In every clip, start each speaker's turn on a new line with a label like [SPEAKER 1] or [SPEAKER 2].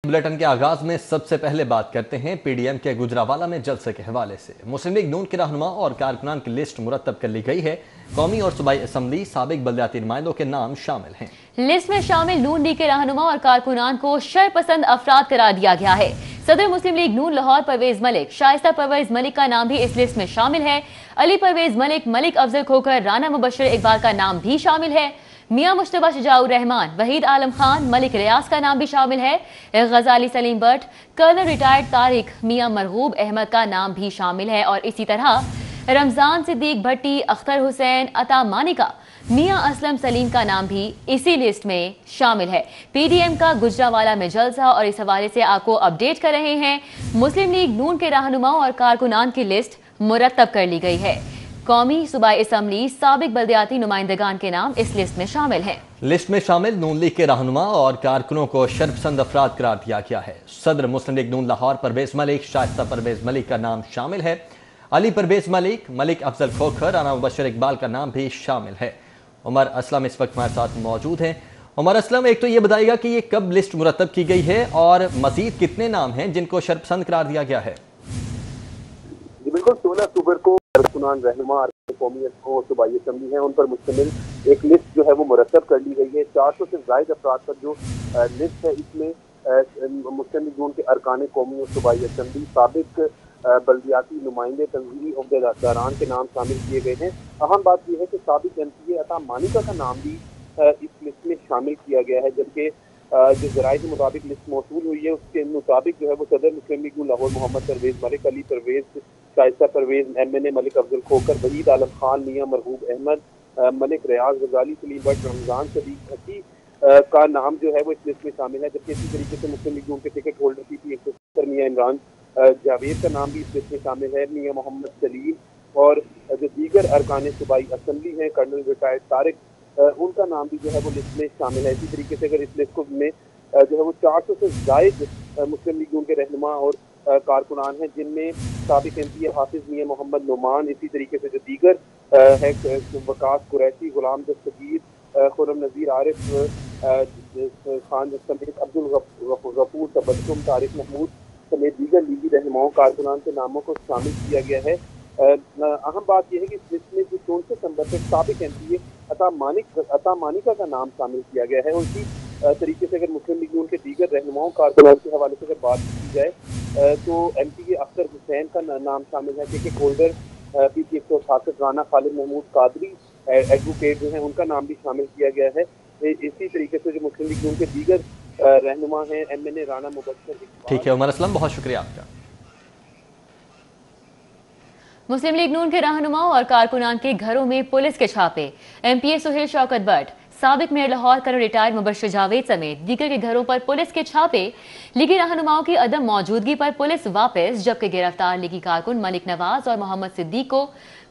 [SPEAKER 1] Bulletin के आगाज में सबसे पहले बात करते हैं पीडीएम के गुजरावाला में जलसे के हवाले से। मुस्लिम लीग नून के रहनुमा और कारकुनान की लिस्ट मुरतब कर ली गई है। कौमी और सूबाई असम्बली साबिक बल्दियाती नुमाइंदों के नाम शामिल हैं।
[SPEAKER 2] लिस्ट में शामिल नून लीग के रहनुमा और कारकुनान को शरपसंद अफराद करार दिया गया है। सदर मुस्लिम लीग नून लाहौर परवेज मलिक, शाइस्ता परवेज मलिक का नाम भी इस लिस्ट में शामिल है। अली परवेज मलिक, मलिक अफजल खोखर, राना मुबशर इकबाल का नाम भी शामिल है। मियां मुश्तबा शुजाउर रहमान, वहीद आलम खान, मलिक रियाज का नाम भी शामिल है। गजाली सलीम बट, कर्नल रिटायर्ड तारिक, मियां मरगूब अहमद का नाम भी शामिल है। और इसी तरह रमजान सिद्दीक भट्टी, अख्तर हुसैन, अता मानिका, मियां असलम सलीम का नाम भी इसी लिस्ट में शामिल है। पीडीएम का गुजरावाला में जलसा और इस हवाले से आपको अपडेट कर रहे हैं। मुस्लिम लीग नून के रहनुमाओं और कारकुनान की लिस्ट मुरतब कर ली गई है। कौमी सूबाई असम्बली साबिक बल्दियाती नुमाइंदगान के नाम इस लिस्ट में शामिल हैं।
[SPEAKER 1] लिस्ट में शामिल नून लीग के रहनुमा और कारकुनों को शरपसंद अफराद करार दिया गया है। सदर मुस्लिम लीग नून लाहौर परवेज मलिक, शाइस्ता परवेज मलिक का नाम शामिल है। अली परवेज मलिक, मलिक अफजल खोखर, राना मुबशर इकबाल का नाम भी शामिल है। उमर असलम इस वक्त हमारे साथ मौजूद हैं। उमर असलम, एक तो ये बताइएगा कि ये कब लिस्ट मुरतब की गई है और मजीद कितने नाम हैं जिनको शरपसंद करार दिया गया है?
[SPEAKER 3] जी बिल्कुल, 16 अक्टूबर को कारकुनान रहनुमा कौमी और सूबाई असम्बली है, उन पर मुश्तमिल एक लिस्ट जो है वो मुरतब कर ली गई है। 400 से ज़ायद अफराद पर जो लिस्ट है, इसमें मुस्लिम लीग नून के अरकान कौमी और सूबाई असम्बली, साबिक बल्दियाती नुमाइंदे, तंजीमी अहदेदारान के नाम शामिल किए गए हैं। अहम बात यह है कि साबिक एमपीए अता मानिका का नाम भी इस लिस्ट में शामिल किया गया है, जबकि जो ज़राए के मुताबिक लिस्ट मौसूल हुई है उसके मुताबिक जो है वो सदर मुस्लिम लीग नून लाहौर मोहम्मद परवेज मलिक, अली परवेज, शाइस्ता परवेज, MNA मलिक अफजल खोखर, वहीद आलम खान, मियां मरगूब अहमद, मलिक रियाज, गजाली सलीम बट, रमजान सदीक भट्टी का नाम जो है वो इस लिस्ट में शामिल है। जबकि इसी तरीके से मुस्लिम लीग नून के टिकट होल्डर PP 170 मियां इमरान जावेद का नाम भी इस लिस्ट में शामिल है। मियां मोहम्मद सलीम और जो दीगर अरकान सूबाई असम्बली हैं, कर्नल रिटायर्ड तारिक, उनका नाम भी जो है वो लिस्ट में शामिल है। इसी तरीके से अगर इस लिस्ट को में जो है वो 400 से ज़ायद मुस्लिम लीग नून के रहनुमा और कारकुनान हैं, जिनमें साबिक MPA हाफिज मियां मोहम्मद नुमान, इसी तरीके से जो दीगर है वकास कुरैशी, गुलाम दस्तगीर, खुरम नज़ीर, आरिफ खान समेत अब्दुल गफूर तबस्सुम, तारिक महमूद समेत दीगर लीगी रहनुमाओं कारकुनान के नामों को शामिल किया गया है। अहम बात यह है कि इस लिस्ट में जो 64 नंबर पर साबिक MPA अता मानिका का नाम शामिल किया गया है। और इसी तरीके से अगर मुस्लिम लीग नून के दीगर रहनुमाओं कारकुनान के हवाले से अगर बात की जाए तो MPA अख्तर हुसैन का नाम शामिल है। Ticket holder PP 168 Rana Khalid Mahmood Qadri advocate जो हैं, उनका नाम भी शामिल किया गया है। इसी तरीके से जो मुस्लिम लीग नून के दीगर रहनुमा हैं, MNA राना मुबशर।
[SPEAKER 1] ठीक है उमर असलम, बहुत शुक्रिया आपका।
[SPEAKER 2] मुस्लिम लीग नून के रहनुमाओं और कारकुनान के घरों में पुलिस के छापे। MPA सुहेल शौकत बट, साबिक mayor Lahore colonel retired Mubashir Javed समेत दीगर के घरों पर पुलिस के छापे। लीगी रहनुमाओं की अदम मौजूदगी पर पुलिस वापस, जबकि गिरफ्तार लीगी कारकुन मलिक नवाज और मोहम्मद सिद्दीक को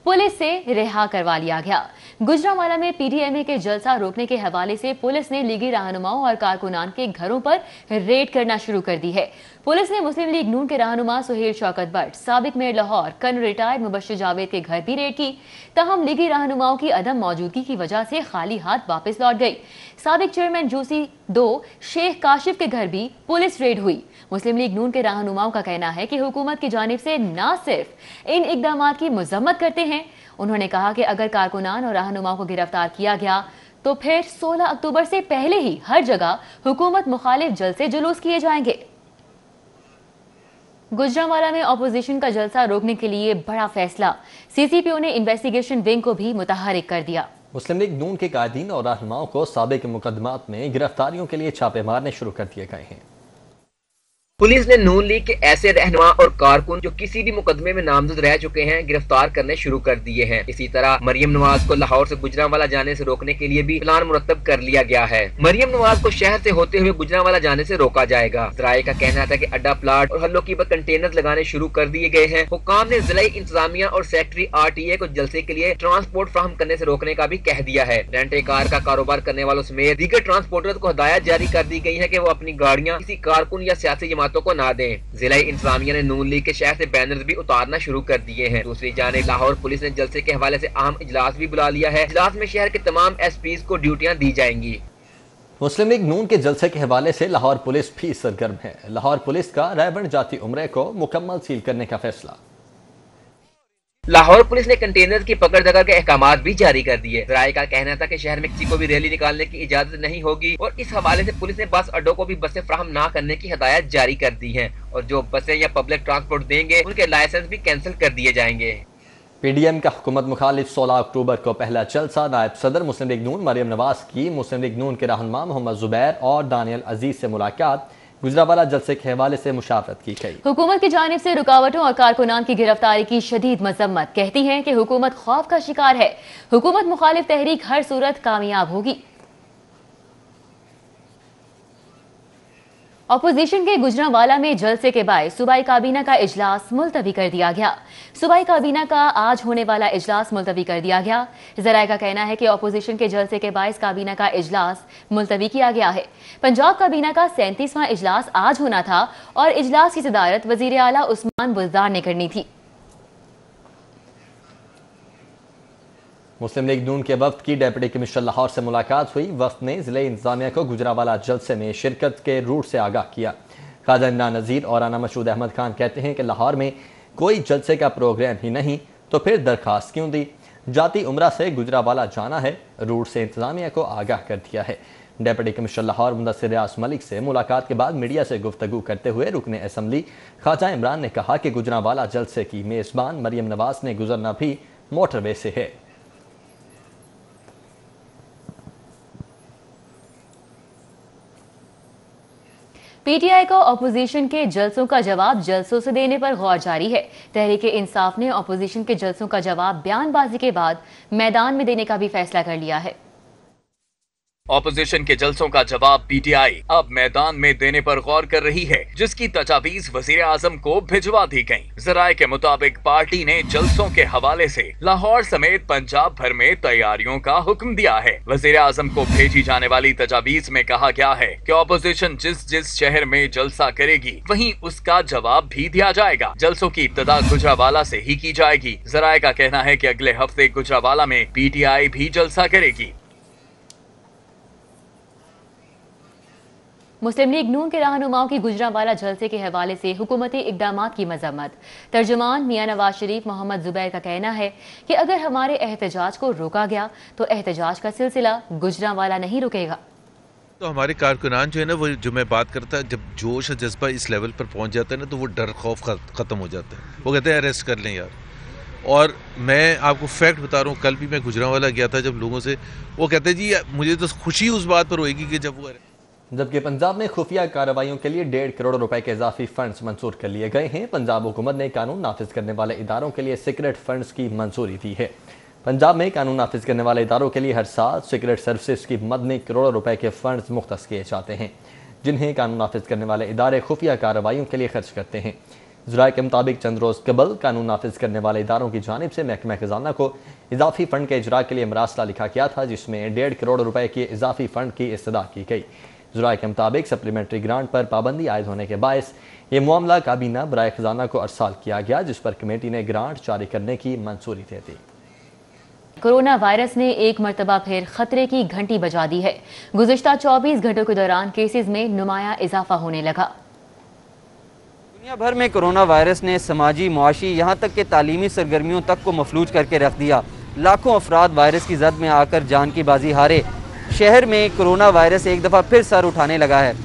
[SPEAKER 2] पुलिस से रिहा करवा लिया गया। गुजरावाला में PDMA के जलसा रोकने के हवाले से पुलिस ने लीगी रहनुमाओं और कारकुनान के घरों पर रेड करना शुरू कर दी है। पुलिस ने मुस्लिम लीग नून के रहनुमा सुहेल शौकत बट, साबिक mayor Lahore colonel retired Mubashir Javed के घर भी रेड की। तहम लीगी रहनुमाओं की अदम मौजूदगी की वजह से खाली हाथ वापस लौट गई। साबिक चेयरमैन जूसी 2 शेख काशिफ के घर भी पुलिस रेड हुई। मुस्लिम लीग नून के रहनुमाओं का कहना है कि हुकूमत की जानिब से न सिर्फ इन इकदाम की मजम्मत करते हैं, उन्होंने कहा कि अगर कारकुनान और रहनुमाओं को गिरफ्तार किया गया तो फिर 16 अक्टूबर से पहले ही हर जगह हुकूमत मुखालिफ जलसे जुलूस किए जाएंगे। गुजरावाला में अपोजिशन का जलसा रोकने के लिए बड़ा फैसला। CCPO ने इन्वेस्टिगेशन विंग को भी मुतहरिक कर दिया।
[SPEAKER 1] मुस्लिम लीग नून के कायदीन और रहनुमाओं को साबिक मुकदमात में गिरफ्तारियों के लिए छापे मारने शुरू कर दिए गए हैं।
[SPEAKER 4] पुलिस ने नून लीग के ऐसे रहनुमा और कारकुन जो किसी भी मुकदमे में नामजद रह चुके हैं गिरफ्तार करने शुरू कर दिए हैं। इसी तरह मरियम नवाज को लाहौर से गुजरावाला जाने से रोकने के लिए भी प्लान मुरतब कर लिया गया है। मरियम नवाज को शहर से होते हुए गुजरावाला जाने से रोका जाएगा। ज़राए का कहना था कि अड्डा प्लाट और हल्लों की पर कंटेनर लगाने शुरू कर दिए गए हैं। हुकाम ने जिला इंतजामिया और सेक्रेटरी RTA को जलसे के लिए ट्रांसपोर्ट फ्राहम करने से रोकने का भी कह दिया है। रेंटे कार का कारोबार करने वालों समेत दीगर ट्रांसपोर्टर को हिदायत जारी कर दी गई है कि वो अपनी गाड़ियाँ किसी कारकुन या सियासी जमातों को ना दें। जिला इंतजामिया ने नून लीग के शहर से बैनर्स भी उतारना शुरू कर दिए हैं। दूसरी जानिब लाहौर पुलिस ने जलसे के हवाले से अहम इजलास भी बुला लिया है। इजलास में शहर के तमाम SPs को ड्यूटियां दी जाएंगी।
[SPEAKER 1] मुस्लिम लीग नून के जलसे के हवाले से लाहौर पुलिस भी सरगर्म है। लाहौर पुलिस का रायबंद जाती उम्रे को मुकम्मल सील करने का फैसला।
[SPEAKER 4] लाहौर पुलिस ने कंटेनर की पकड़ दकड़ के अहकामात भी जारी कर दिए। राय का कहना था कि शहर में किसी को भी रैली निकालने की इजाजत नहीं होगी और इस हवाले से पुलिस ने बस अड्डों को भी बसें फ्राहम न करने की हिदायत जारी कर दी है और जो बसें या पब्लिक ट्रांसपोर्ट देंगे उनके लाइसेंस भी कैंसिल कर दिए जाएंगे।
[SPEAKER 1] पीडीएम का हुकूमत मुखालिफ 16 अक्टूबर को पहला जलसा नायब सदर मुस्लिम लीग नून मरियम नवाज की मुस्लिम लीग नून के रहनुमा मोहम्मद जुबैर और दानियल अजीज से मुलाकात गुजरावाला जलसे के हवाले से मुशावरत की गई।
[SPEAKER 2] हुकूमत की जानिब से रुकावटों और कारकुनान की गिरफ्तारी की शदीद मजम्मत। कहती है कि हुकूमत खौफ का शिकार है। हुकूमत मुखालिफ तहरीक हर सूरत कामयाब होगी। अपोजिशन के गुजरांवाला में जलसे के बाद सूबाई काबीना का इजलास मुलतवी कर दिया गया। सूबाई काबीना का आज होने वाला इजलास मुलतवी कर दिया गया। जराये का कहना है कि अपोजिशन के जलसे के बाद काबीना का इजलास मुलतवी किया गया है। पंजाब काबीना का 37वां इजलास आज होना था और इजलास की सदारत वजीर आला उस्मान बुज़दार ने करनी थी।
[SPEAKER 1] मुस्लिम लीग नून के वफ्द की डिप्टी कमिश्नर लाहौर से मुलाकात हुई। वफ्द ने जिले इंतजामिया को गुजरावाला जलसे में शिरकत के रूट से आगाह किया। ख्वाजा इमरान नज़ीर और राना मशहूद अहमद खान कहते हैं कि लाहौर में कोई जलसे का प्रोग्राम ही नहीं तो फिर दरखास्त क्यों दी। जाती उम्रा से गुजरावाला जाना है, रूट से इंतजामिया को आगाह कर दिया है। डिप्टी कमिश्नर लाहौर मुदस्सिर रियाज मलिक से मुलाकात के बाद मीडिया से गुफ्तगू करते हुए रुकने असम्बली ख्वाजा इमरान ने कहा कि गुजरावाला जलसे की मेज़बान मरियम नवाज ने गुजरना भी मोटरवे से है।
[SPEAKER 2] पीटीआई को अपोजिशन के जलसों का जवाब जलसों से देने पर गौर जारी है। तहरीके इंसाफ ने अपोजिशन के जलसों का जवाब बयानबाजी के बाद मैदान में देने का भी फैसला कर लिया है।
[SPEAKER 5] ऑपोजिशन के जलसों का जवाब पीटीआई अब मैदान में देने पर गौर कर रही है, जिसकी तजावीज वजीर आजम को भिजवा दी गयी। जराये के मुताबिक पार्टी ने जलसों के हवाले से लाहौर समेत पंजाब भर में तैयारियों का हुक्म दिया है। वजीर आजम को भेजी जाने वाली तजावीज में कहा गया है कि ऑपोजिशन जिस जिस शहर में जलसा करेगी वहीं उसका जवाब भी दिया जाएगा। जलसों की इब्तदा गुजरावाला से ही की जाएगी। जराये का कहना है कि अगले हफ्ते गुजरावाला में पीटीआई भी जलसा करेगी।
[SPEAKER 2] मुस्लिम लीग नून के रहनुमाओं की गुजरांवाला जलसे के हवाले से हुकूमती इक़दामात की मजम्मत। तर्जुमान मियां नवाज शरीफ मोहम्मद जुबैर का कहना है कि अगर हमारे एहतजाज को रोका गया तो एहतजाज का सिलसिला गुजरांवाला नहीं रुकेगा।
[SPEAKER 6] तो हमारे कारकुनान जो है ना, वो जो मैं बात करता है, जब जोश और जज्बा इस लेवल पर पहुंच जाता है ना तो वो डर खौफ खत्म हो जाता है। वो कहते हैं अरेस्ट कर लें यार। और मैं आपको फैक्ट बता रहा हूँ, कल भी मैं गुजरांवाला गया था, जब लोगों से वो कहते हैं जी मुझे तो खुशी उस बात पर होगी कि जब वो
[SPEAKER 1] जबकि पंजाब में खुफिया कार्रवाइयों के लिए 1.5 करोड़ रुपए के इजाफी फंड्स मंजूर कर लिए गए हैं। पंजाब हुकूमत ने कानून नाफिज करने वाले इदारों के लिए सीक्रेट फंड्स की मंजूरी दी है। पंजाब में कानून नाफिज करने वाले इदारों के लिए हर साल सीक्रेट सर्विसेज की मद में करोड़ों रुपए के फंड्स मुख्तस किए जाते हैं, जिन्हें कानून नाफिज करने वाले इदारे खुफिया कार्रवाइयों के लिए खर्च करते हैं। ज़राए के मुताबिक चंद रोज़ कबल कानून नाफिज करने वाले इदारों की जानिब से महकमा खजाना को इजाफी फंड के इजरा के लिए मरासला लिखा गया था, जिसमें 1.5 करोड़ रुपए के इजाफी फंड की इस्तदा की गई। ज़राए के मुताबिक सप्लीमेंट्री ग्रांट पर पाबंदी आयद होने के बायस ये मामला काबीना बराए खजाना को अरसाल किया गया, जिस पर कमेटी ने ग्रांट जारी करने की मंजूरी दे दी।
[SPEAKER 2] कोरोना वायरस ने एक मरतबा फिर खतरे की घंटी बजा दी है। गुज़िश्ता 24 घंटों के दौरान केसेस में नुमाया इजाफा होने लगा।
[SPEAKER 7] दुनिया भर में कोरोना वायरस ने समाजी, मुआशी, यहाँ तक के तालीमी सरगर्मियों तक को मफलूज करके रख दिया। लाखों अफराद वायरस की जद में आकर जान की बाजी हारे। शहर में कोरोना वायरस एक दफ़ा फिर सर उठाने लगा है।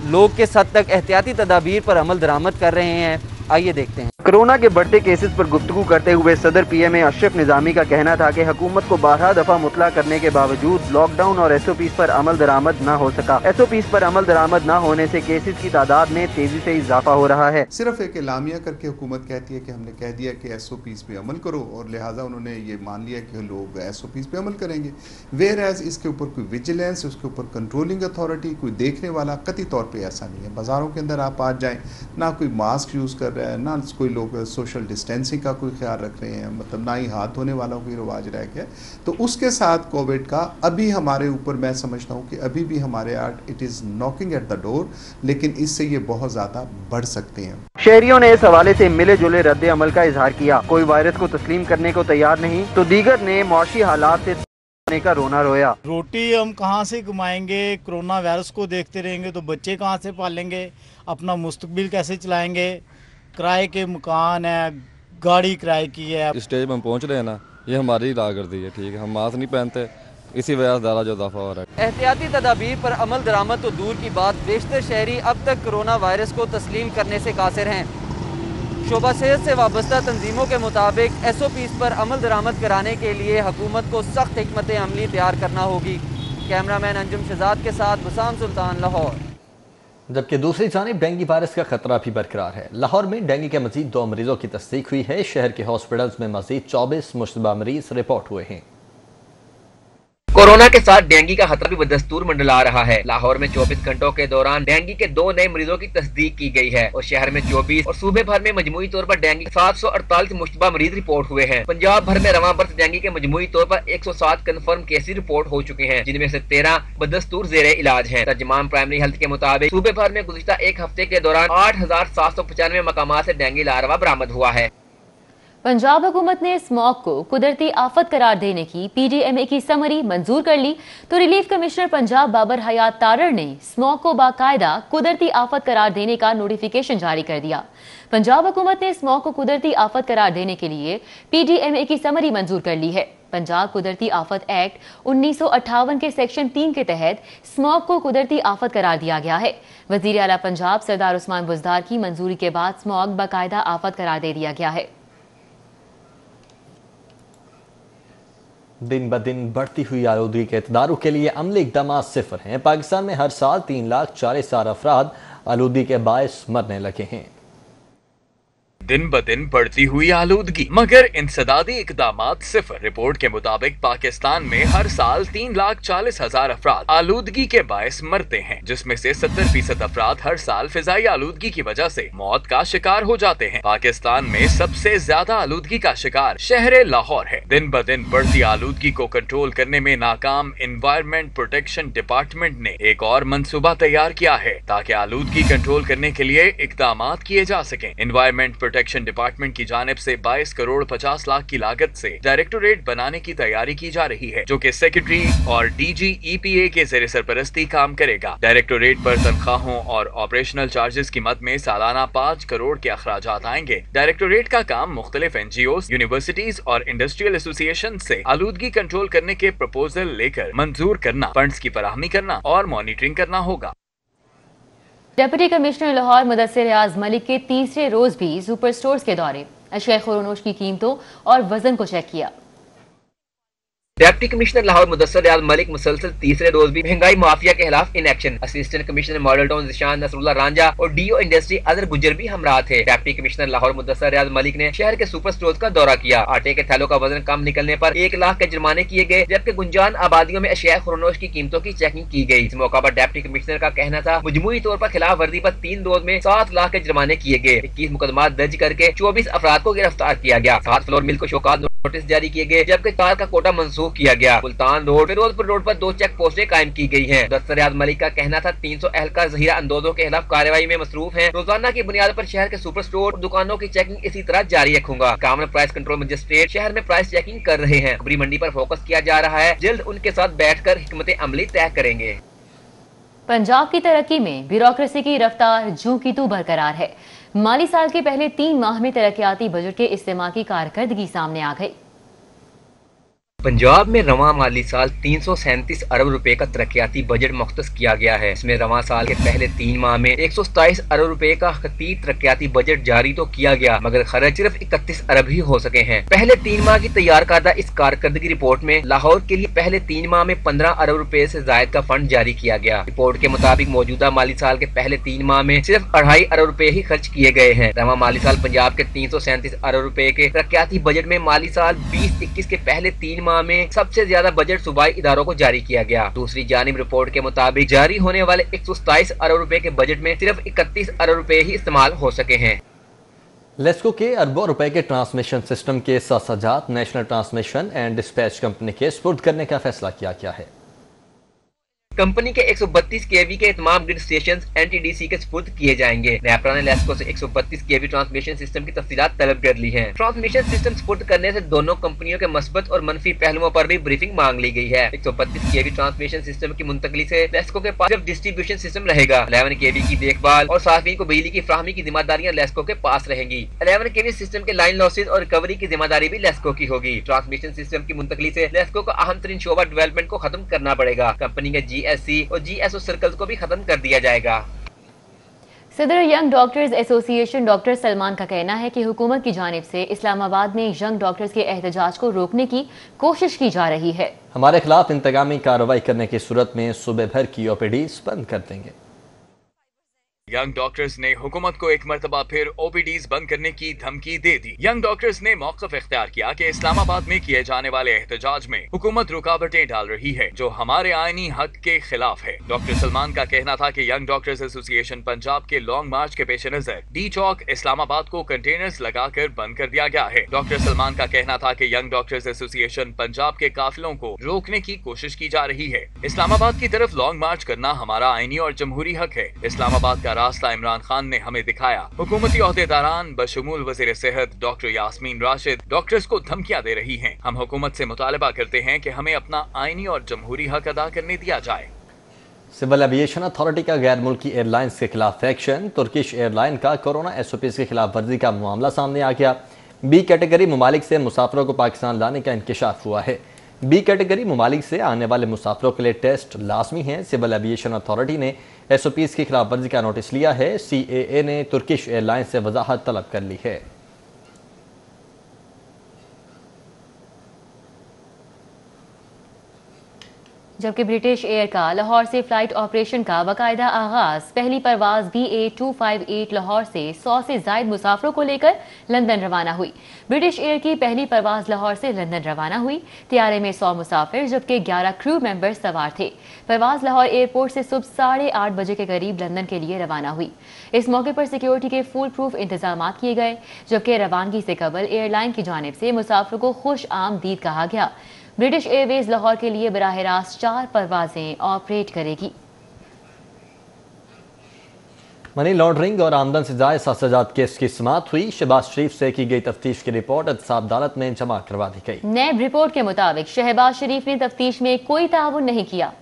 [SPEAKER 7] लोग किस हद तक एहतियाती तदाबीर पर अमल दरामद कर रहे हैं, आइए देखते हैं। कोरोना के बढ़ते केसेस पर गुफ्तगू करते हुए सदर पीएमए अशरफ निज़ामी का कहना था कि हुकूमत को 12 दफ़ा मुतला करने के बावजूद लॉकडाउन और एसओपीज़ पर अमल दरामद न हो सका। एसओपीज़ पर अमल दरामद न होने से केसेस की तादाद में तेजी से इजाफा हो रहा है।
[SPEAKER 8] सिर्फ एक एलामिया करके हुकूमत कहती है कि हमने कह दिया कि एसओपीज़ पे अमल करो और लिहाजा उन्होंने ये मान लिया कि लोग एसओपीज़ पे अमल करेंगे। वेयर एज इसके ऊपर कोई विजिलेंस, उसके ऊपर कंट्रोलिंग अथॉरिटी, कोई देखने वाला कतई तौर पर ऐसा नहीं है। बाज़ारों के अंदर आप आज जाएँ, ना कोई मास्क यूज़ कर रहा है, ना कोई लोग सोशल डिस्टेंसिंग का कोई ख्याल रख रहे हैं, मतलब ना ही हाथ धोने वाला कोई रिवाज रह गया। तो उसके साथ कोविड का अभी हमारे ऊपर, मैं समझता हूँ कि अभी भी हमारे it is knocking at the door, लेकिन इससे ये बहुत ज़्यादा बढ़ सकते हैं।
[SPEAKER 7] शहरियों ने इस हवाले से मिले जुले रद्द अमल का इजहार किया। कोई वायरस को तस्लीम करने को तैयार नहीं तो दीगर ने मुआशी हालात से का रोना रोया।
[SPEAKER 9] रोटी हम कहाँ से कमाएंगे, कोरोना वायरस को देखते रहेंगे तो बच्चे कहाँ से पालेंगे, अपना मुस्तकबिल कैसे चलाएंगे, किराए के मकान है, गाड़ी किराए की है।
[SPEAKER 10] इस स्टेज पर हम पहुँच रहे हैं ना, ये हमारी राहगर्दी है, ठीक है। हम मास्क नहीं पहनते, इसी वजह से ज़्यादा जो इजाफा हो रहा है।
[SPEAKER 7] एहतियाती तदाबीर पर अमल दरामद तो दूर की बात, बेशतर शहरी अब तक कोरोना वायरस को तस्लीम करने से कासिर हैं। शोबा सेहत से वाबस्ता तंजीमों के मुताबिक SOPs पर अमल दरामद कराने के लिए हुकूमत को सख्त हिकमत अमली तैयार करना होगी। कैमरामैन अंजुम शहजाद के साथ बसाम सुल्तान, लाहौर।
[SPEAKER 1] जबकि दूसरी जानिब डेंगू वायरस का खतरा भी बरकरार है। लाहौर में डेंगू के मजीद 2 मरीजों की तस्दीक हुई है। शहर के हॉस्पिटल्स में मजीद 24 मुश्तबा मरीज रिपोर्ट हुए हैं।
[SPEAKER 4] कोरोना के साथ डेंगू का खतरा भी बदस्तूर मंडला रहा है। लाहौर में 24 घंटों के दौरान डेंगू के 2 नए मरीजों की तस्दीक की गई है और शहर में 24 और सूबे भर में मजमूई तौर पर डेंगू 748 मुश्तबा मरीज रिपोर्ट हुए हैं। पंजाब भर में रवां बर्स डेंगू के मजमूई तौर पर 107 कन्फर्म केसेस रिपोर्ट हो चुके हैं, जिनमें से 13 बदस्तूर जेरे इलाज हैं। तर्जुमान प्राइमरी हेल्थ के मुताबिक सूबे भर में गुज़िश्ता एक हफ्ते के दौरान 8795 मकामात से डेंगू लार्वा बरामद हुआ है।
[SPEAKER 2] पंजाब हुकूमत ने स्मॉग को कुदरती आफत करार देने की PDMA की समरी मंजूर कर ली तो रिलीफ कमिश्नर पंजाब बाबर हयात तारड़ ने स्मॉग को बाकायदा कुदरती आफत करार देने का नोटिफिकेशन जारी कर दिया। पंजाब हुकूमत ने स्मॉग को कुदरती आफत करार देने के लिए PDMA की समरी मंजूर कर ली है। पंजाब कुदरती आफत एक्ट 1958 के सेक्शन 3 के तहत स्मॉग को कुदरती आफत करार दिया गया है। वजीर आला पंजाब सरदार उस्मान बुज़दार की मंजूरी के बाद स्मॉग बाकायदा आफत करार दे दिया गया है।
[SPEAKER 1] दिन ब दिन बढ़ती हुई आलूदगी के तदारुक के लिए अमली इक़दामात सिफर हैं। पाकिस्तान में हर साल 3,40,000 अफराद आलूदगी के बायस मरने लगे हैं।
[SPEAKER 5] दिन ब दिन बढ़ती हुई आलूदगी मगर इंसदादी इकदामात सिफर। रिपोर्ट के मुताबिक पाकिस्तान में हर साल 3,40,000 अफराद आलूदगी के बायस मरते हैं, जिसमें से 70% अफराद हर साल फिजाई आलूदगी की वजह से मौत का शिकार हो जाते हैं। पाकिस्तान में सबसे ज्यादा आलूदगी का शिकार शहर लाहौर है। दिन ब दिन बढ़ती आलूदगी को कंट्रोल करने में नाकाम एनवायरमेंट प्रोटेक्शन डिपार्टमेंट ने एक और मंसूबा तैयार किया है ताकि आलूदगी कंट्रोल करने के लिए इकदामात किए जा सकें। एनवायरमेंट प्रोटेक्शन डिपार्टमेंट की जानिब से 22 करोड़ 50 लाख की लागत से डायरेक्टोरेट बनाने की तैयारी की जा रही है, जो कि सेक्रेटरी और DG EPA के ज़ेरे सरपरस्ती काम करेगा। डायरेक्टोरेट पर तनख्वाहों और ऑपरेशनल चार्जेस की मद में सालाना 5 करोड़ के अखराजात आएंगे। डायरेक्टोरेट का काम मुख्तलिफ NGOs, यूनिवर्सिटीज और इंडस्ट्रियल एसोसिएशन से आलूदगी कंट्रोल करने के प्रपोजल लेकर मंजूर करना, फंड्स की फराहमी करना और मॉनिटरिंग करना होगा।
[SPEAKER 2] डिप्टी कमिश्नर लाहौर मुदस्सिर रियाज मलिक के तीसरे रोज भी सुपर स्टोर्स के दौरे, अशिया खुरोनोश की कीमतों और वजन को चेक किया।
[SPEAKER 4] डिप्टी कमिश्नर लाहौर मुदस्सिर रियाज मलिक मुसलसल तीसरे रोज भी महंगाई माफिया के खिलाफ in action. Assistant commissioner model town Zeeshan Nasrullah Ranjha और DO इंडस्ट्री अजहर गुजर भी हमरा थे। डिप्टी कमिश्नर लाहौर मुदस्सिर रियाज मलिक ने शहर के सुपर स्टोर्स का दौरा किया। आटे के थैलों का वजन कम निकलने पर 1 लाख के जुर्माने किए गए, जबकि गुंजान आबादियों में अशिया खुरोनोश की कीमतों की चेकिंग की गई। इस मौका पर डिप्टी कमिश्नर का कहना था मजमूई तौर पर खिलाफ वर्जी पर 3 रोज में 7 लाख के जुर्माने किए गए। 21 मुकदमा दर्ज करके 24 अफराद को गिरफ्तार किया गया। 7 फ्लोर मिल को शोकाज नोटिस जारी किए गए, जबकि 4 का कोटा मंसूख किया गया। सुल्तान रोड, फिरोजपुर रोड पर 2 चेक पोस्टें कायम की गई हैं। मुदस्सिर रियाज मलिक का कहना था 300 एहलकार जहीरा अंदोजों के खिलाफ कार्रवाई में मसरूफ हैं। रोजाना की बुनियाद पर शहर के सुपर स्टोर और दुकानों की चेकिंग इसी तरह जारी रखूंगा। कॉमन प्राइस कंट्रोल मजिस्ट्रेट शहर में प्राइस चेकिंग कर रहे हैं। खबरी मंडी पर फोकस किया जा रहा है, जल्द उनके साथ बैठकर हिकमत अमली तय करेंगे।
[SPEAKER 2] पंजाब की तरक्की में ब्यूरोक्रेसी की रफ्तार जूं की तू बरकरार है। माली साल के पहले 3 माह में तरक्याती बजट के इस्तेमाल की कारकर्दगी सामने आ गई।
[SPEAKER 4] पंजाब में रवां माली साल 337 अरब रुपए का तरक्याती बजट मुख्तस किया गया है। इसमें रवां साल के पहले 3 माह में 127 अरब रुपए का खतीब तरक्याती बजट जारी तो किया गया, मगर खर्च सिर्फ 31 अरब ही हो सके हैं। पहले 3 माह की तैयार करदा इस कारकर्दगी रिपोर्ट में लाहौर के लिए पहले 3 माह में 15 अरब रुपए से जायद का फंड जारी किया गया। रिपोर्ट के मुताबिक मौजूदा माली साल के पहले 3 माह में सिर्फ 2.5 अरब रुपए ही खर्च किए गए हैं। रवां माली साल पंजाब के 337 अरब रुपए के तरक्याती बजट में माली साल 2021 के पहले 3 माह में सबसे ज्यादा बजट सूबाई इदारों को जारी किया गया। दूसरी जानिब रिपोर्ट के मुताबिक जारी होने वाले 127 अरब रुपए के बजट में सिर्फ 31 अरब रुपए ही इस्तेमाल हो सके हैं।
[SPEAKER 1] लेस्को के अरबों रुपए के ट्रांसमिशन सिस्टम के सासाजात national transmission and dispatch company के सुपुर्द करने का फैसला किया गया है।
[SPEAKER 4] कंपनी के 132 kV के तमाम ग्रिड स्टेशन NTDC के सुपुर्द किए जाएंगे। नेपरा ने लेस्को से 132 kV ट्रांसमिशन सिस्टम की तफसीलात तलब कर ली हैं। ट्रांसमिशन सिस्टम सुपुर्द करने से दोनों कंपनियों के मस्बत और मनफी पहलुओं पर भी ब्रीफिंग मांग ली गई है। 132 kV ट्रांसमिशन सिस्टम की मुंतकली से लेस्को के पास सिर्फ डिस्ट्रीब्यूशन सिस्टम रहेगा। 11 kV की देखभाल और सार्फिन को बिजली की फ्राहमी की जिम्मेदारियां लेस्को के पास रहेंगी। 11 kV सिस्टम के लाइन लॉसेज और रिकवरी की जिम्मेदारी भी लेस्को की होगी। ट्रांसमिशन सिस्टम की मुंतकली से लेस्को को अहम तरीन शोबा डेवलपमेंट को खत्म करना पड़ेगा। कंपनी के GSC और GSO सर्कल्स को भी खत्म कर दिया जाएगा।
[SPEAKER 2] सदर young doctors association doctor Salman का कहना है कि हुकूमत की जानिब से इस्लामाबाद में यंग डॉक्टर्स के एहतजाज को रोकने की कोशिश की जा रही है।
[SPEAKER 1] हमारे खिलाफ इंतकामी कार्रवाई करने की सूरत में सुबह भर की OPDs बंद कर देंगे।
[SPEAKER 5] यंग डॉक्टर्स ने हुकूमत को एक मरतबा फिर OPDs बंद करने की धमकी दे दी। यंग डॉक्टर्स ने मौक़िफ़ इख्तियार किया कि इस्लामाबाद में किए जाने वाले एहतजाज में हुकूमत रुकावटें डाल रही है जो हमारे आईनी हक के खिलाफ है। डॉक्टर सलमान का कहना था कि यंग डॉक्टर्स एसोसिएशन पंजाब के लॉन्ग मार्च के पेश नजर D चौक इस्लामाबाद को कंटेनर्स लगाकर बंद कर दिया गया है। डॉक्टर सलमान का कहना था कि यंग डॉक्टर्स एसोसिएशन पंजाब के काफिलों को रोकने की कोशिश की जा रही है। इस्लामाबाद की तरफ लॉन्ग मार्च करना हमारा आईनी और जमहूरी हक है। इस्लामाबाद का रास्ता इमरान खान ने हमें दिखाया। हुकूमती ओहदेदारान बशमूल वज़ीर सेहत डॉक्टर यास्मीन राशिद डॉक्टर्स को धमकियां दे रही हैं। हम हुकूमत से मुतालबा करते हैं कि हमें अपना आईनी और जमहूरी हक अदा करने दिया जाए।
[SPEAKER 1] सिविल एविएशन अथॉरिटी का गैर मुल्की एयरलाइंस के खिलाफ एक्शन। तुर्किश एयरलाइन का कोरोना SOPs के खिलाफ वर्जी का मामला सामने आ गया। B कैटेगरी ममालिक से मुसाफिरों को पाकिस्तान लाने का इंकशाफ हुआ है। B कैटेगरी ममालिक से आने वाले मुसाफिरों के लिए टेस्ट लाजमी है। सिविल एविएशन अथॉरिटी ने SOPs की खिलाफ वर्जी का नोटिस लिया है। CAA ने तुर्किश एयरलाइन से वजाहत तलब कर ली है।
[SPEAKER 2] जबकि ब्रिटिश एयर का लाहौर से फ्लाइट ऑपरेशन का बाकायदा आगाज। पहली परवाज BA258 लाहौर से 100 से जायद मुसाफरों को लेकर लंदन रवाना हुई। ब्रिटिश एयर की पहली परवाज लाहौर से लंदन रवाना हुई। त्यारे में 100 मुसाफिर जबकि 11 क्रू मेंबर्स सवार थे। परवाज लाहौर एयरपोर्ट से सुबह 8:30 बजे के करीब लंदन के लिए रवाना हुई। इस मौके पर सिक्योरिटी के फुल प्रूफ इंतजाम किए गए, जबकि रवानगी से कबल एयरलाइन की जानिब से मुसाफिरों को खुश आमदीद कहा गया। ब्रिटिश एयरवेज लाहौर के लिए बराह रास्त 4 परवाजें ऑपरेट करेगी।
[SPEAKER 1] मनी लॉन्ड्रिंग और आमदन से जायद साज़ात केस की समाअत हुई। शहबाज शरीफ से की गई तफ्तीश की रिपोर्ट एहतसाब अदालत में जमा करवा दी गई।
[SPEAKER 2] नैब रिपोर्ट के मुताबिक शहबाज शरीफ ने तफ्तीश में कोई ताउन नहीं किया।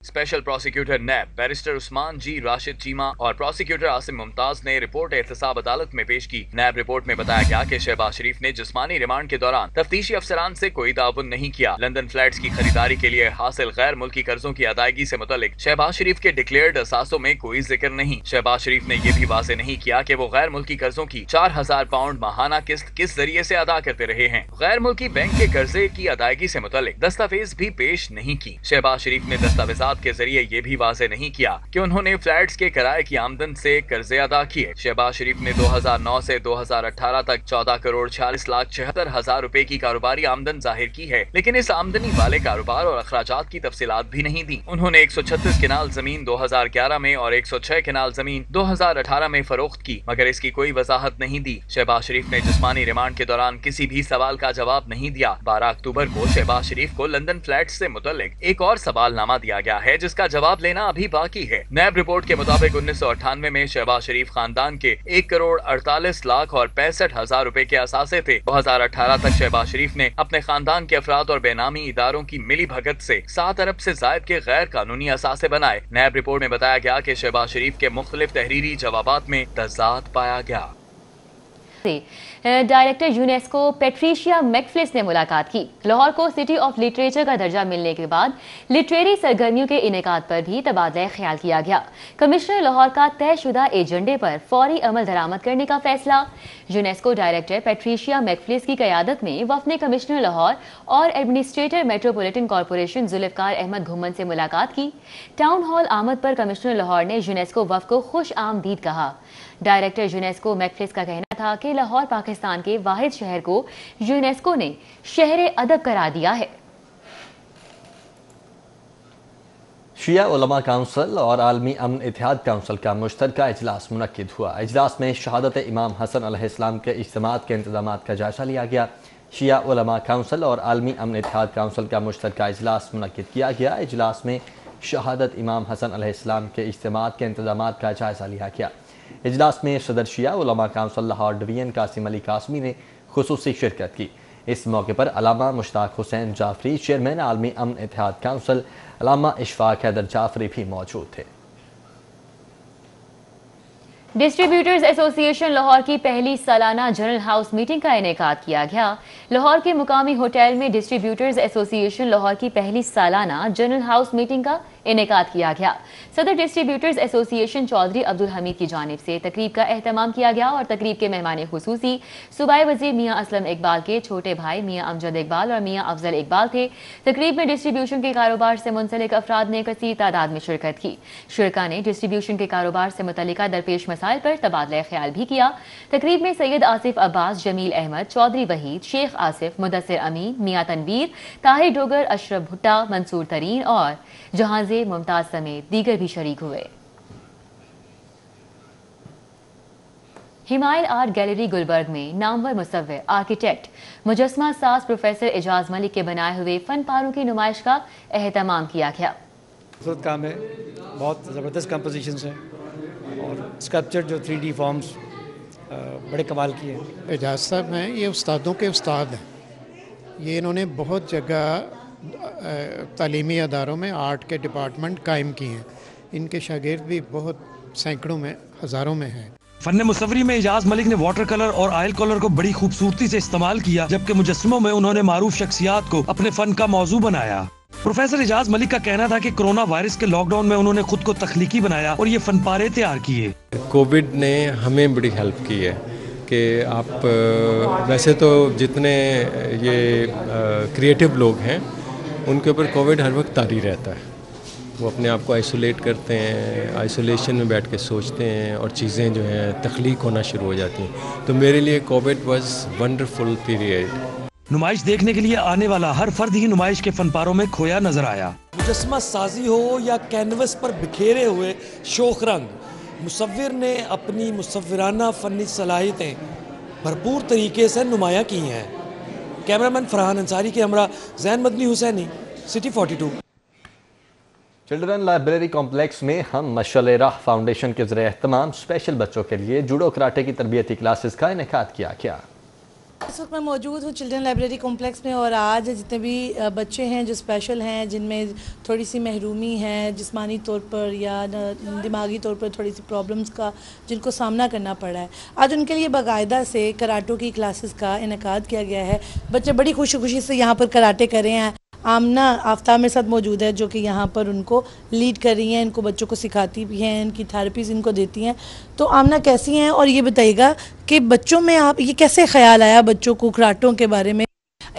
[SPEAKER 5] स्पेशल प्रोसिक्यूटर नैब बैरिस्टर उस्मान जी राशिद चीमा और प्रोसिक्यूटर आसिम मुमताज ने रिपोर्ट एहतसाब अदालत में पेश की। नैब रिपोर्ट में बताया गया कि शहबाज शरीफ ने जिस्मानी रिमांड के दौरान तफ्तीशी अफसरान से कोई ताउन नहीं किया। लंदन फ्लैट्स की खरीदारी के लिए हासिल गैर मुल्की कर्जों की अदायगी से मुतल्लिक शहबाज शरीफ के डिक्लेयर्ड असासों में कोई जिक्र नहीं। शहबाज शरीफ ने यह भी वाजे नहीं किया कि वो गैर मुल्की कर्जों की 4000 पाउंड माहाना किस्त किस जरिए से अदा करते रहे हैं। गैर मुल्की बैंक के कर्जे की अदायगी से मुतल्लिक दस्तावेज भी पेश नहीं की। शहबाज शरीफ ने दस्तावेजात के जरिए ये भी वाजे नहीं किया कि उन्होंने फ्लैट्स के किराए की आमदन से कर्जे अदा किए। शहबाज शरीफ ने 2009 से 2018 तक 14 करोड़ 46 लाख 76 हजार रुपए की कारोबारी आमदन जाहिर की है, लेकिन इस आमदनी वाले कारोबार और अखराजात की तफसीलात भी नहीं दी। उन्होंने 136 किनाल जमीन 2011 में और 106 किनाल जमीन 2018 में फरोख्त की, मगर इसकी कोई वजाहत नहीं दी। शहबाज शरीफ ने जिस्मानी रिमांड के दौरान किसी भी सवाल का जवाब नहीं दिया। 12 अक्टूबर को शहबाज शरीफ को लंदन फ्लैट से मुतल्लिक एक और सवालनामा दिया गया है जिसका जवाब लेना अभी बाकी है। नैब रिपोर्ट के मुताबिक 1998 में शहबाज शरीफ खानदान के 1 करोड़ 48 लाख और 65 हजार रुपए के असासे थे। 2018 तक शहबाज शरीफ ने अपने खानदान के अफराद और बेनामी इदारों की मिली भगत से 7 अरब से जायद के गैर कानूनी असासे बनाए। नैब रिपोर्ट में बताया गया कि शहबाज शरीफ के मुख्तलिफ तहरीरी जवाबात में तजाद पाया गया।
[SPEAKER 2] डायरेक्टर यूनेस्को पैट्रिशिया मैकफ्लिस ने मुलाकात की। लाहौर को सिटी ऑफ लिटरेचर का दर्जा मिलने के बाद लिटरेरी सरगर्मियों के इनेकाद पर भी तबादला ख्याल किया गया। कमिश्नर लाहौर का तयशुदा एजेंडे पर फौरी अमल दरामद करने का फैसला। यूनेस्को डायरेक्टर पैट्रिशिया मैकफ्लिस की क़यादत में वफ़द ने कमिश्नर लाहौर और administrator metropolitan corporation Zulfiqar Ahmed Ghumman से मुलाकात की। टाउन हॉल आमद पर कमिश्नर लाहौर ने यूनेस्को वफ़द को खुश आमदीद कहा। डायरेक्टर यूनेस्को मैकफ्लिस का कहना था कि लाहौर पाकिस्तान के वाहिद शहर को यूनेस्को ने शहर अदब करार दिया है।
[SPEAKER 1] शिया उलमा काउंसिल और आलमी अमन इत्तेहाद काउंसिल का मुश्तरका इजलास मुनक्किद हुआ। इजलास में शहादत इमाम हसन अलैहिस्सलाम के इज्तिमात के इंतजामात का जायजा लिया गया। शिया उलमा काउंसिल और आलमी अमन इत्तेहाद काउंसिल का मुश्तरका इजलास मुनक्किद किया गया। इजलास में शहादत इमाम हसन अलैहिस्सलाम के इज्तिमा के इंतजाम का जायजा लिया गया। इजलास में सदर शिया उलमा काउंसिल लाहौर डिवीजन कासिम अली कासमी ने खुसूसी शिरकत की। इस मौके पर अलामा मुश्ताक हुसैन जाफरी, चेयरमैन आलमी अमन इत्तेहाद काउंसिल अलामा इशफाक हैदर जाफरी भी मौजूद थे।
[SPEAKER 2] डिस्ट्रीब्यूटर्स एसोसिएशन लाहौर की पहली सालाना जनरल हाउस मीटिंग का इनेकाद किया गया। लाहौर के मुकामी होटल में डिस्ट्रीब्यूटर्स एसोसिएशन लाहौर की पहली सालाना जनरल हाउस मीटिंग का इनेकाद किया गया। सदर डिस्ट्रीब्यूटर्स एसोसिएशन चौधरी अब्दुल हमीद की जानिब से तकरीब का एहतमाम किया गया और तकरीब के मेहमान खुसूसी सूबाई वजीर मियाँ असलम इकबाल के छोटे भाई मियाँ अमजद इकबाल और मियाँ अफजल इकबाल थे। तकरीब में डिस्ट्रीब्यूशन के कारोबार से मुंसलिक अफराद ने कसीर तादाद में शिरकत की। शुरका ने डिस्ट्रीब्यूशन के कारोबार से मुतल्लिका दरपेश मसाइल पर तबादला ख्याल भी किया। तकरीब में सैयद आसिफ अब्बास, जमील अहमद, चौधरी वहीद, शेख आसिफ, मुदस्सिर अमीन, मियाँ तनवीर, ताहिर डोगर, अशरफ भुट्टा, मंसूर तरीन और जहांजे मुमताज समेत दीगर भी शरीक हुए। हिमायल आर्ट गैलरी गुलबर्ग में नामवर मुसव्विर, आर्किटेक्ट, मुजस्मा साज प्रोफेसर एजाज मलिक के बनाए हुए फन पारों की नुमाइश का एहतमाम किया गया।
[SPEAKER 11] खूबसूरत काम है, बहुत ज़बरदस्त कंपोजिशंस हैं और स्कल्पचर जो 3D फॉर्म्स बड़े कमाल की है।
[SPEAKER 12] एजाज साहब हैं, ये उस्तादों के उस्ताद हैं। ये इन्होंने बहुत जगह तालीमी अदारों में आर्ट के डिपार्टमेंट कायम किए हैं। इनके शागिर्द भी बहुत सैकड़ों में, हज़ारों में हैं।
[SPEAKER 13] फन मुसव्वरी में एजाज मलिक ने वाटर कलर और ऑयल कलर को बड़ी खूबसूरती से इस्तेमाल किया, जबकि मुजस्समों में उन्होंने मारूफ शख्सियात को अपने फन का मौजू बनाया। प्रोफेसर एजाज मलिक का कहना था कि कोरोना वायरस के लॉकडाउन में उन्होंने खुद को तख्लीकी बनाया और ये फन पारे तैयार किए।
[SPEAKER 14] कोविड ने हमें बड़ी हेल्प की है कि आप वैसे तो जितने ये क्रिएटिव लोग हैं उनके ऊपर कोविड हर वक्त तारी रहता है। वो अपने आप को आइसोलेट करते हैं, आइसोलेशन में बैठ के सोचते हैं और चीज़ें जो हैं तख्लीक होना शुरू हो जाती हैं। तो मेरे लिए कोविड वाज वंडरफुल पीरियड।
[SPEAKER 13] नुमाइश देखने के लिए आने वाला हर फर्द ही नुमाइश के फनपारों में खोया नजर आया।
[SPEAKER 15] मुजस्समा साजी हो या कैनवस पर बिखेरे हुए शोख रंग, मुसव्विर ने अपनी मुसव्विराना फ़नी सलाहियतें भरपूर तरीके से नुमाया की हैं। कैमरामैन फरहान अंसारी के हमरा Zain Madni Hussaini, city 42।
[SPEAKER 1] Children library complex में हम मशाल राह फाउंडेशन के ज़रिए एहतमाम स्पेशल बच्चों के लिए जूडो कराटे की तरबियती क्लासेस का इनेकाद किया गया।
[SPEAKER 16] इस वक्त मैं मौजूद हूँ चिल्ड्रन लाइब्रेरी कॉम्प्लेक्स में और आज जितने भी बच्चे हैं जो स्पेशल हैं, जिनमें थोड़ी सी महरूमी है जिस्मानी तौर पर या दिमागी तौर पर थोड़ी सी प्रॉब्लम्स का जिनको सामना करना पड़ा है, आज उनके लिए बाकायदा से कराटों की क्लासेस का इनेकाद किया गया है। बच्चे बड़ी खुशी खुशी से यहाँ पर कराटे कर रहे हैं। आमना आफ्ताब मेरे साथ मौजूद है जो कि यहाँ पर उनको लीड कर रही हैं, इनको बच्चों को सिखाती भी हैं, इनकी थेरेपीज़ इनको देती हैं। तो आमना कैसी हैं और ये बताइएगा कि बच्चों में आप ये कैसे ख्याल आया बच्चों को कराटों के बारे में?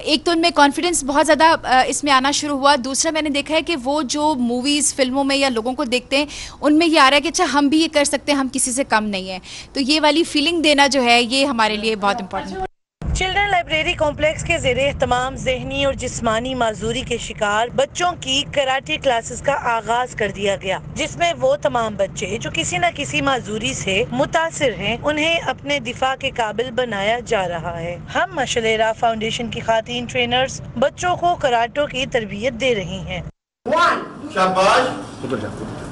[SPEAKER 17] एक तो उनमें कॉन्फिडेंस बहुत ज़्यादा इसमें आना शुरू हुआ। दूसरा मैंने देखा है कि वो जो मूवीज़ फिल्मों में या लोगों को देखते हैं उनमें ये आ रहा है कि अच्छा हम भी ये कर सकते हैं, हम किसी से कम नहीं है। तो ये वाली फीलिंग देना जो है ये हमारे लिए बहुत इम्पोर्टेंट है।
[SPEAKER 16] चिल्ड्रन लाइब्रेरी कॉम्प्लेक्स के ज़ेरे एहतमाम ज़हनी और जिस्मानी माजूरी के शिकार बच्चों की कराटे क्लासेस का आगाज कर दिया गया, जिसमें वो तमाम बच्चे जो किसी न किसी माजूरी से मुतासिर हैं उन्हें अपने दिफा के काबिल बनाया जा रहा है। हम मशाल राह फाउंडेशन की खातीन ट्रेनर्स बच्चों को कराटों की तरबियत दे रही हैं।
[SPEAKER 18] 1 शाबाश,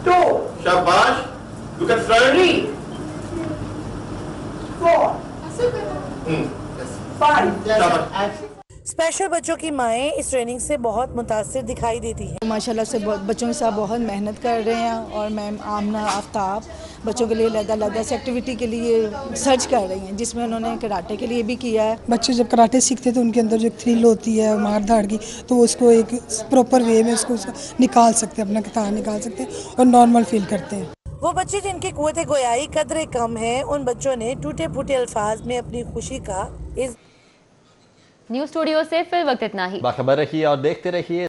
[SPEAKER 18] 2 शाबाश, look at front, 3 4
[SPEAKER 16] स्पेशल बच्चों की माएँ इस ट्रेनिंग से बहुत मुतासिर दिखाई देती हैं।
[SPEAKER 19] माशाल्लाह से बच्चों के साथ बहुत मेहनत कर रहे हैं और मैम आमना आफ्ताब बच्चों के लिए अलग-अलग एक्टिविटी के लिए सर्च कर रही हैं, जिसमें उन्होंने कराटे के लिए भी किया है।
[SPEAKER 20] बच्चे जब कराटे सीखते हैं तो उनके अंदर जो थ्रिल होती है मार धाड़ की, तो उसको एक प्रॉपर वे में उसको निकाल सकते हैं, अपना किताब निकाल सकते हैं और नॉर्मल फील करते हैं।
[SPEAKER 16] वो बच्चे जिनकी कुव्वत गोयाई कदरे कम है, उन बच्चों ने टूटे फूटे अल्फाज में अपनी खुशी का इस
[SPEAKER 2] न्यूज़ स्टूडियो से फिर वक्त इतना ही।
[SPEAKER 1] बाखबर रहिए और देखते रहिए